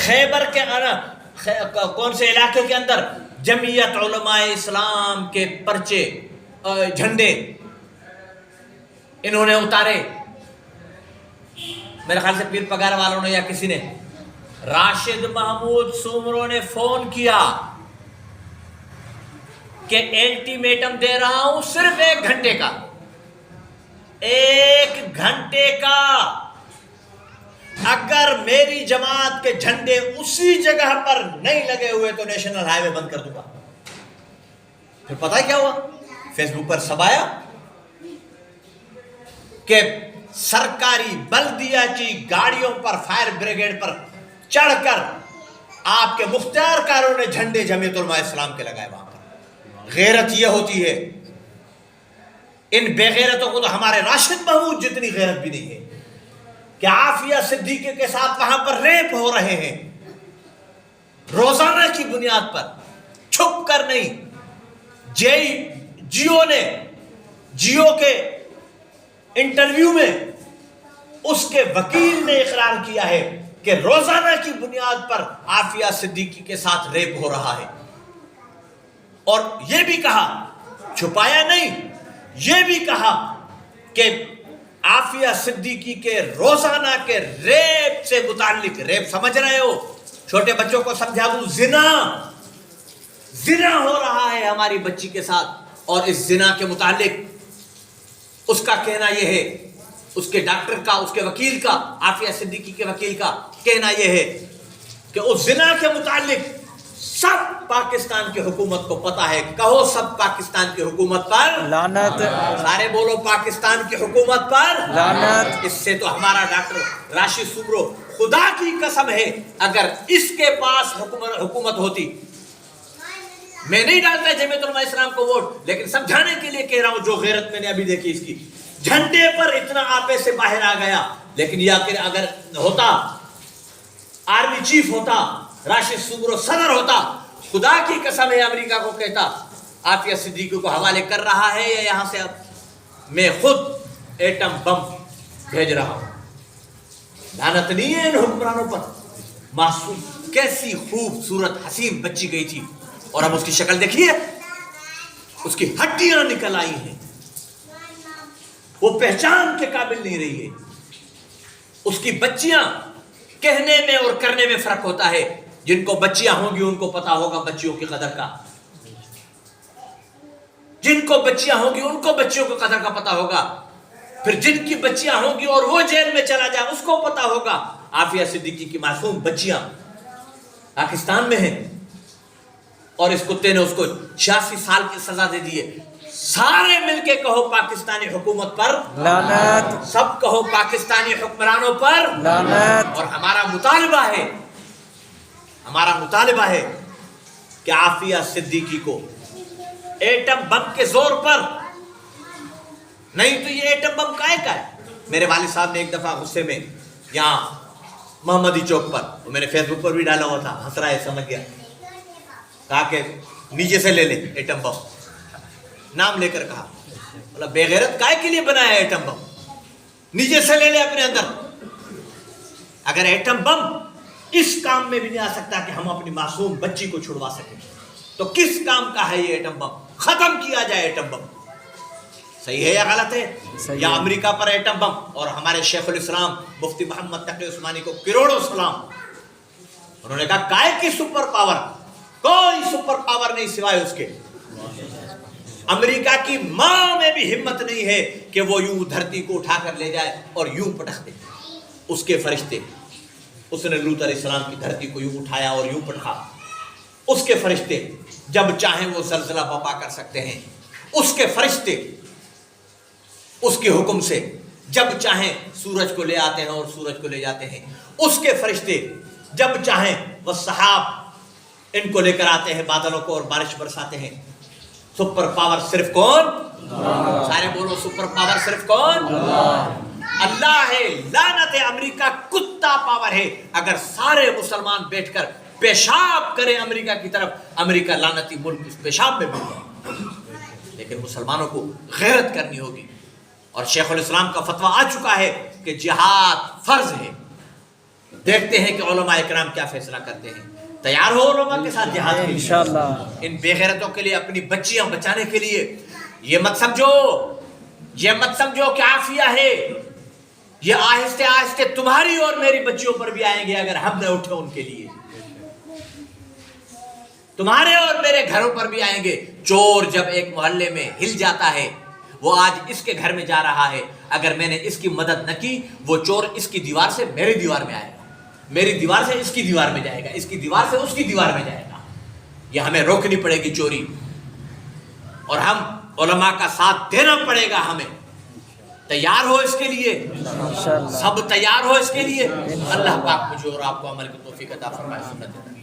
خیبر کے کون سے علاقے کے اندر جمعیت علماء اسلام کے پرچے جھنڈے انہوں نے اتارے. میرے خیال سے پیر پگار والوں نے یا کسی نے راشد محمود سومرو نے فون کیا کہ الٹیمیٹم دے رہا ہوں صرف 1 گھنٹے کا، 1 گھنٹے کا، اگر میری جماعت کے جھنڈے اسی جگہ پر نہیں لگے ہوئے تو نیشنل ہائی وے بند کر دوں گا. پھر پتہ ہے کیا ہوا؟ فیس بک پر سب آیا کہ سرکاری بلدیہ کی گاڑیوں پر فائر بریگیڈ پر چڑھ کر آپ کے مختار کاروں نے جھنڈے جمعیت علماء اسلام کے لگائے وہاں پر. غیرت یہ ہوتی ہے. ان بے غیرتوں کو تو ہمارے راشد محمود جتنی غیرت بھی نہیں ہے کہ عافیہ صدیقی کے ساتھ وہاں پر ریپ ہو رہے ہیں روزانہ کی بنیاد پر، چھپ کر نہیں. جیو کے انٹرویو میں اس کے وکیل نے اقرار کیا ہے کہ روزانہ کی بنیاد پر عافیہ صدیقی کے ساتھ ریپ ہو رہا ہے. اور یہ بھی کہا، چھپایا نہیں، یہ بھی کہا کہ عافیہ صدیقی کے روزانہ کے ریپ سے متعلق، ریپ سمجھ رہے ہو، چھوٹے بچوں کو سمجھا دوں، زنا ہو رہا ہے ہماری بچی کے ساتھ، اور اس زنا کے متعلق اس کا کہنا یہ ہے، اس کے ڈاکٹر کا، اس کے وکیل کا، عافیہ صدیقی کے وکیل کا کہنا یہ ہے کہ اس زنا کے متعلق سب پاکستان کی حکومت کو پتا ہے. کہو سب پاکستان کی حکومت پر لعنت. سارے بولو پاکستان کی حکومت پر لعنت. اس سے تو ہمارا ڈاکٹر راشد سومرو، خدا کی قسم ہے اگر اس کے پاس حکومت ہوتی، میں نہیں ڈالتا جمعیت علماء اسلام کو ووٹ، لیکن سمجھانے کے لیے کہہ رہا ہوں جو غیرت میں نے ابھی دیکھی اس کی. جھنڈے پر اتنا آپے سے باہر آ گیا. لیکن یہ اگر ہوتا آرمی چیف ہوتا، راشد سومرو صدر ہوتا، خدا کی قسم ہے امریکہ کو کہتا عافیہ صدیقی کو حوالے کر رہا ہے یا یہاں سے اب میں خود ایٹم بم بھیج رہا ہوں. لعنت نہیں ہے ان حکمرانوں پر. معصوم کیسی خوبصورت حسین بچی گئی تھی اور اب اس کی شکل دیکھیے، اس کی ہڈیاں نکل آئی ہیں، وہ پہچان کے قابل نہیں رہی ہے. اس کی بچیاں، کہنے میں اور کرنے میں فرق ہوتا ہے. جن کو بچیاں ہوں گی ان کو پتا ہوگا بچیوں کی قدر کا، جن کو بچیاں ہوں گی ان کو بچیوں کی قدر کا پتا ہوگا. پھر جن کی بچیاں ہوں گی اور وہ جیل میں چلا جائے اس کو پتا ہوگا. عافیہ صدیقی کی معصوم بچیاں پاکستان میں ہیں اور اس کتے نے اس کو 86 سال کی سزا دے دی ہے. سارے مل کے کہو پاکستانی حکومت پر لعنت. سب کہو پاکستانی حکمرانوں پر لعنت. اور ہمارا مطالبہ ہے کہ عافیہ صدیقی کو ایٹم بم کے زور پر نہیں تو یہ ایٹم بم کائے کا ہے. میرے والد صاحب نے ایک دفعہ غصے میں یہاں محمدی چوک پر، میں نے فیس بک پر بھی ڈالا ہوا تھا، ہنس رہا ہے سمجھ گیا، کہا کہ نیچے سے لے لے ایٹم بم، نام لے کر کہا. مطلب بے غیرت کائے کے لیے بنایا ہے ایٹم بم؟ نیچے سے لے لے اپنے اندر. اگر ایٹم بم اس کام میں بھی نہیں آ سکتا کہ ہم اپنی معصوم بچی کو چھڑوا سکیں تو کس کام کا ہے یہ ایٹم بم؟ ختم کیا جائے ایٹم بم. صحیح ہے یا غلط ہے؟ یا امریکہ پر ایٹم بم. اور ہمارے شیخ الاسلام مفتی محمد تقی عثمانی کو کروڑوں سلام. انہوں نے کہا کائے کی سپر پاور؟ کوئی سپر پاور نہیں سوائے اس کے. امریکہ کی ماں میں بھی ہمت نہیں ہے کہ وہ یوں دھرتی کو اٹھا کر لے جائے اور یوں پٹخ دے. اس کے فرشتے، اس نے لوط علیہ السلام کی دھرتی کو یوں اٹھایا اور یوں پٹخا. اس کے فرشتے جب چاہیں وہ زلزلہ برپا کر سکتے ہیں. اس کے فرشتے اس کے حکم سے جب چاہیں سورج کو لے آتے ہیں اور سورج کو لے جاتے ہیں. اس کے فرشتے جب چاہیں وہ سحاب ان کو لے کر آتے ہیں، بادلوں کو، اور بارش برساتے ہیں. سپر پاور صرف کون؟ سارے بولو سپر پاور صرف کون؟ اللہ ہے. لعنت ہے، امریکہ کتا پاور ہے. اگر سارے مسلمان بیٹھ کر پیشاب کریں امریکہ کی طرف، امریکہ لعنتی ملک اس پیشاب میں بن گیا. لیکن مسلمانوں کو غیرت کرنی ہوگی. اور شیخ الاسلام کا فتویٰ آ چکا ہے کہ جہاد فرض ہے. دیکھتے ہیں کہ علماء اکرام کیا فیصلہ کرتے ہیں. تیار ہو علماء کے ساتھ جہاد کے لیے انشاءاللہ. ان بے غیرتوں کے لیے اپنی بچیاں بچانے کے لیے. یہ مت سمجھو کہ عافیہ ہے. یہ آہستہ آہستہ تمہاری اور میری بچیوں پر بھی آئیں گے اگر ہم نہ اٹھے ان کے لیے. تمہارے اور میرے گھروں پر بھی آئیں گے. چور جب ایک محلے میں ہل جاتا ہے، وہ آج اس کے گھر میں جا رہا ہے، اگر میں نے اس کی مدد نہ کی، وہ چور اس کی دیوار سے میری دیوار میں آئے گا، میری دیوار سے اس کی دیوار میں جائے گا، اس کی دیوار سے اس کی دیوار میں جائے گا. یہ ہمیں روکنی پڑے گی چوری، اور ہم علماء کا ساتھ دینا پڑے گا ہمیں. تیار ہو اس کے لیے؟ انشاءاللہ. سب تیار ہو اس کے لیے؟ اللہ پاک مجھے اور آپ کو عمل کی توفیق عطا فرمائے. سنت